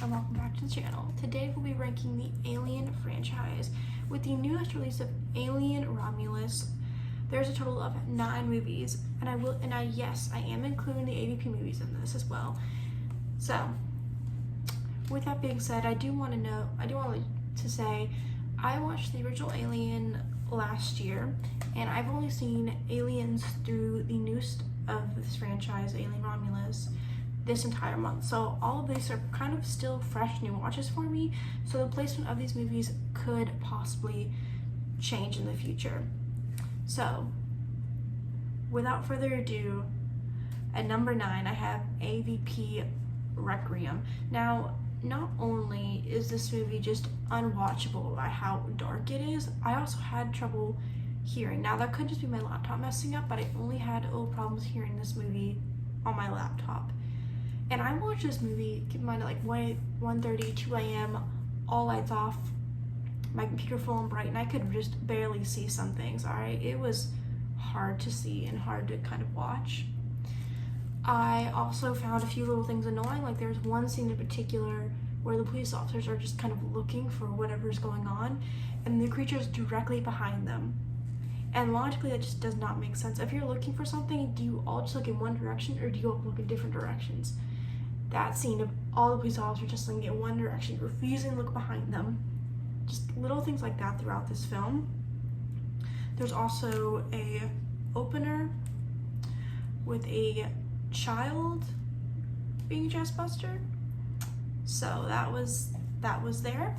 and welcome back to the channel. Today we'll be ranking the Alien franchise. With the newest release of Alien Romulus, there's a total of 9 movies, and I am including the AVP movies in this as well. So, with that being said, I want to say I watched the original Alien last year, and I've only seen Aliens through the newest of this franchise, Alien Romulus, this entire month. So all of these are kind of still fresh new watches for me, so the placement of these movies could possibly change in the future. So without further ado, at number 9 I have AVP Requiem. Now, not only is this movie just unwatchable by how dark it is, I also had trouble hearing. Now that could just be my laptop messing up, but I only had little problems hearing this movie on my laptop. And I watched this movie, keep in mind, at like 1:30, 2 a.m, all lights off, my computer full and bright, and I could just barely see some things, alright? It was hard to see and hard to kind of watch. I also found a few little things annoying, like there's one scene in particular where the police officers are just kind of looking for whatever's going on, and the creature's directly behind them. And logically, that just does not make sense. If you're looking for something, do you all just look in one direction, or do you all look in different directions? That scene of all the police officers just looking in one direction, refusing to look behind them. Just little things like that throughout this film. There's also a opener with a child being a chest buster. So that was there.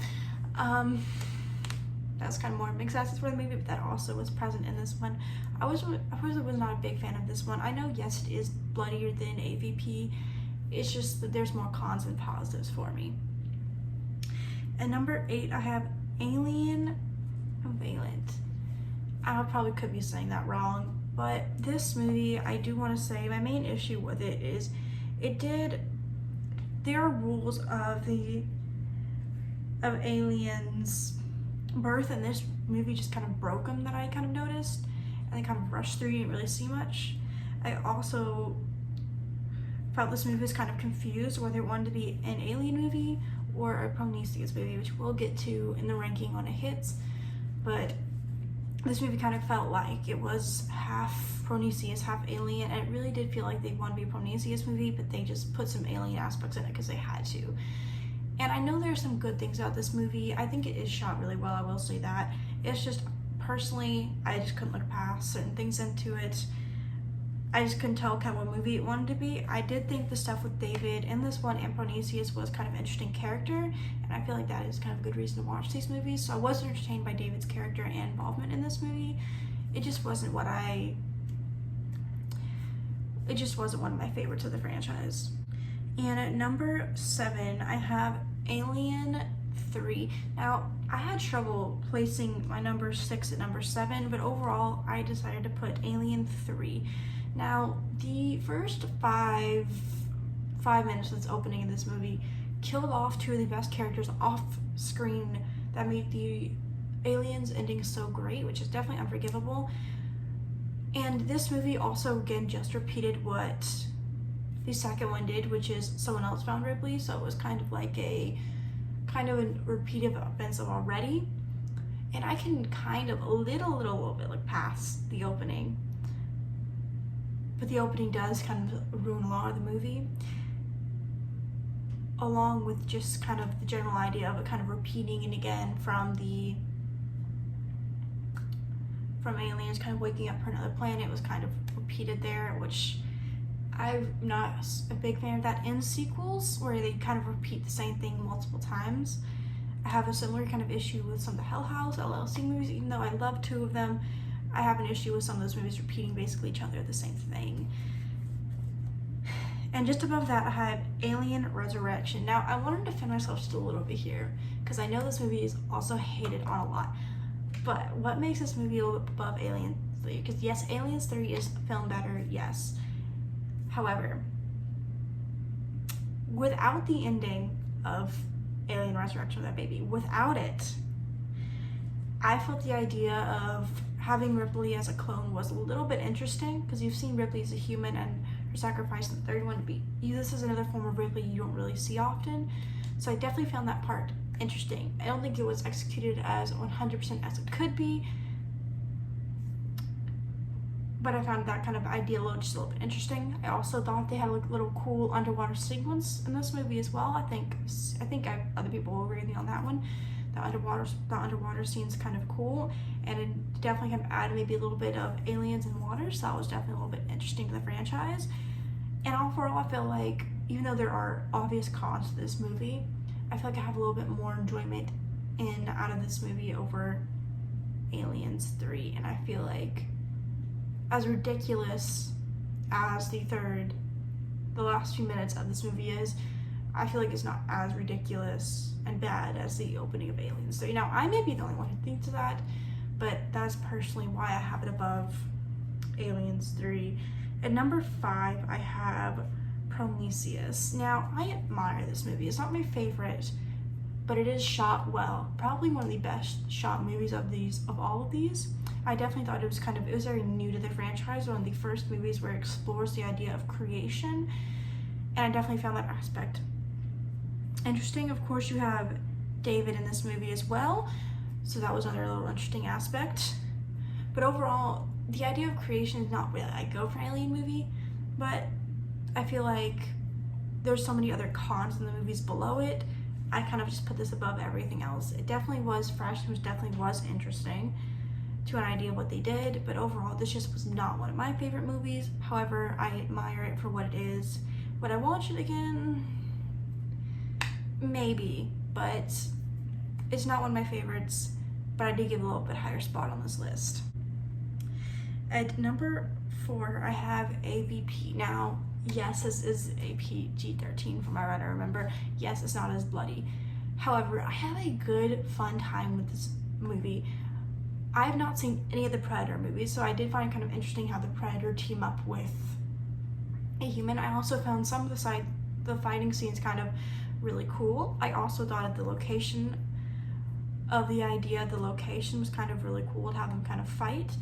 That's kind of more mixed access for the movie, but that also was present in this one. I was not a big fan of this one. I know, yes, it is bloodier than AVP. It's just that there's more cons than positives for me. At number 8, I have Alien Covenant. I probably could be saying that wrong, but this movie, I do want to say my main issue with it is there are rules of Aliens birth, and this movie just kind of broke them that I kind of noticed, and they kind of rushed through. You didn't really see much. I also felt this movie was kind of confused whether it wanted to be an Alien movie or a Prometheus movie, which we'll get to in the ranking when it hits. But this movie kind of felt like it was half Prometheus, half Alien, and it really did feel like they wanted to be a Prometheus movie, but they just put some Alien aspects in it because they had to. And I know there's some good things about this movie. I think it is shot really well, I will say that. It's just, personally, I just couldn't look past certain things into it. I just couldn't tell kind of what movie it wanted to be. I did think the stuff with David in this one and Prometheus was kind of an interesting character, and I feel like that is kind of a good reason to watch these movies. So I was entertained by David's character and involvement in this movie. It just wasn't one of my favorites of the franchise. And at number 7, I have Alien 3. Now, I had trouble placing my number 6 at number 7, but overall, I decided to put Alien 3. Now, the first five minutes of this opening of this movie killed off 2 of the best characters off screen that made the Aliens ending so great, which is definitely unforgivable. And this movie also, again, just repeated what the second one did, which is someone else found Ripley, so it was kind of like a repeated events of already. And I can kind of a little bit like past the opening, but the opening does kind of ruin a lot of the movie, along with just kind of the general idea of it kind of repeating it again from aliens kind of waking up for another planet. Was kind of repeated there, which I'm not a big fan of that in sequels, where they kind of repeat the same thing multiple times. I have a similar kind of issue with some of the Hell House, LLC movies. Even though I love 2 of them, I have an issue with some of those movies repeating basically each other the same thing. And just above that, I have Alien Resurrection. Now, I wanted to defend myself just a little bit here, because I know this movie is also hated on a lot. But what makes this movie a little bit above Alien 3? Because yes, Aliens 3 is filmed better, yes. However, without the ending of Alien Resurrection of that baby, without it, I felt the idea of having Ripley as a clone was a little bit interesting, because you've seen Ripley as a human and her sacrifice in the third one. This is another form of Ripley you don't really see often. So I definitely found that part interesting. I don't think it was executed as 100% as it could be, but I found that kind of idea just a little bit interesting. I also thought they had a little cool underwater sequence in this movie as well. I think other people will agree with me on that one. The underwater scene's kind of cool, and it definitely kind of added maybe a little bit of aliens and water, so that was definitely a little bit interesting to the franchise. And overall, I feel like even though there are obvious cons to this movie, I feel like I have a little bit more enjoyment out of this movie over Aliens 3, and I feel like as ridiculous as the last few minutes of this movie is, I feel like it's not as ridiculous and bad as the opening of Aliens 3. Now, I may be the only one who thinks that, but that's personally why I have it above Aliens 3. At number 5, I have Prometheus. Now, I admire this movie. It's not my favorite, but it is shot well. Probably one of the best shot movies of all of these. I definitely thought it was very new to the franchise, one of the first movies where it explores the idea of creation, and I definitely found that aspect interesting. Of course, you have David in this movie as well, so that was another little interesting aspect. But overall, the idea of creation is not really I go for an alien movie, but I feel like there's so many other cons in the movies below it. I kind of just put this above everything else. It definitely was fresh, it definitely was interesting to an idea of what they did, but overall this just was not one of my favorite movies. However, I admire it for what it is. Would I watch it again? Maybe, but it's not one of my favorites, but I did give a little bit higher spot on this list. At number 4, I have AVP. Now, yes, this is a PG-13 from what I remember. Yes, it's not as bloody. However, I had a good, fun time with this movie. I have not seen any of the Predator movies, so I did find it kind of interesting how the Predator team up with a human. I also found some of the fighting scenes kind of really cool. I also thought the location was kind of really cool to have them kind of fight.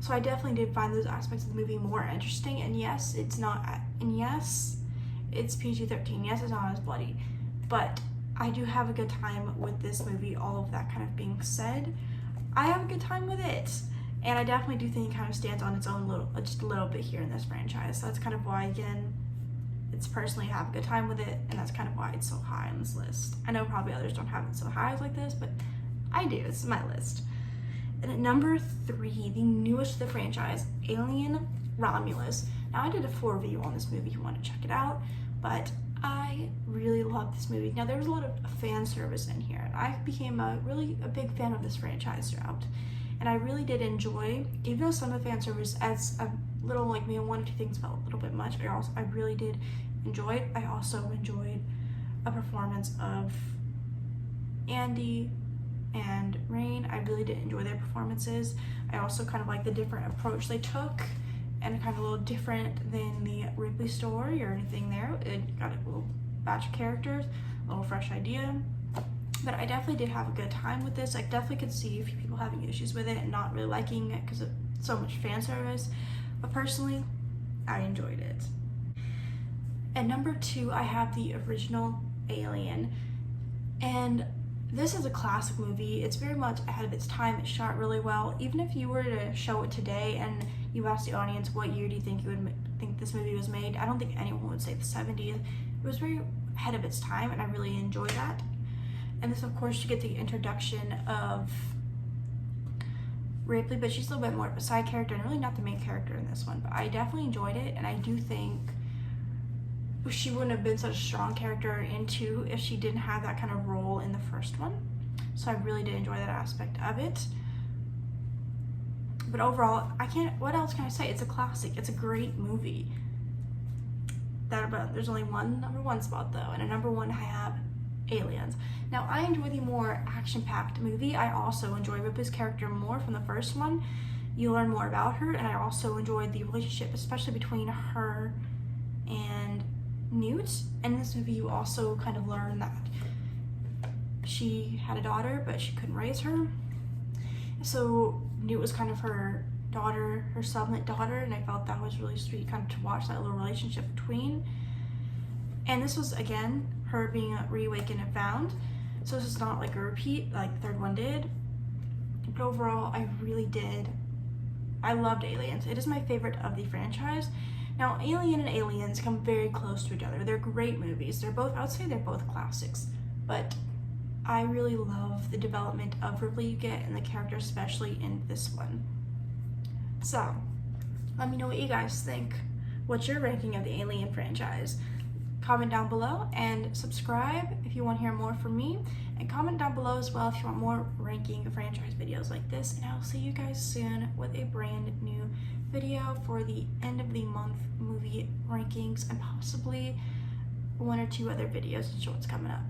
So I definitely did find those aspects of the movie more interesting. And yes, it's PG-13. Yes, it's not as bloody, but I do have a good time with this movie. All of that kind of being said, I have a good time with it, and I definitely do think it kind of stands on its own just a little bit here in this franchise. So that's kind of why, again, it's personally I have a good time with it, and that's kind of why it's so high on this list. I know probably others don't have it so high like this, but I do. It's my list. And at number 3, the newest to the franchise, Alien Romulus. Now, I did a full review on this movie if you want to check it out, but I really love this movie. Now, there was a lot of fan service in here, and I became a big fan of this franchise throughout. And I really did enjoy, even though some of the fan service as a little, like maybe one or two things felt a little bit much, I really did enjoy it. I also enjoyed a performance of Andy and Rain. I really did enjoy their performances. I also kind of like the different approach they took, and kind of a little different than the Ripley story or anything there. It got a little batch of characters, a little fresh idea. But I definitely did have a good time with this. I definitely could see a few people having issues with it and not really liking it because of so much fan service. But personally, I enjoyed it. At number 2, I have the original Alien. And this is a classic movie. It's very much ahead of its time. It's shot really well. Even if you were to show it today and you asked the audience what year do you think this movie was made, I don't think anyone would say the 70s. It was very ahead of its time, and I really enjoyed that. And this, of course, you get the introduction of Ripley, but she's a little bit more of a side character and really not the main character in this one. But I definitely enjoyed it, and I do think she wouldn't have been such a strong character in 2 if she didn't have that kind of role in the first one. So I really did enjoy that aspect of it. But overall, what else can I say? It's a classic. It's a great movie. There's only one number 1 spot though, and at number 1 I have Aliens. Now, I enjoy the more action-packed movie. I also enjoy Ripley's character more from the first one. You learn more about her, and I also enjoyed the relationship, especially between her and Newt. And in this movie, you also kind of learn that she had a daughter, but she couldn't raise her. So Newt was kind of her daughter, her sublet daughter, and I felt that was really sweet kind of to watch that little relationship between. And this was, again, her being reawakened and found. So this is not like a repeat like the third one did. But overall, I loved Aliens. It is my favorite of the franchise. Now, Alien and Aliens come very close to each other. They're great movies. I would say they're both classics. But I really love the development of Ripley you get and the character, especially in this one. So, let me know what you guys think. What's your ranking of the Alien franchise? Comment down below and subscribe if you want to hear more from me. And comment down below as well if you want more ranking franchise videos like this. And I'll see you guys soon with a brand new video for the end of the month movie rankings and possibly one or two other videos and shorts coming up.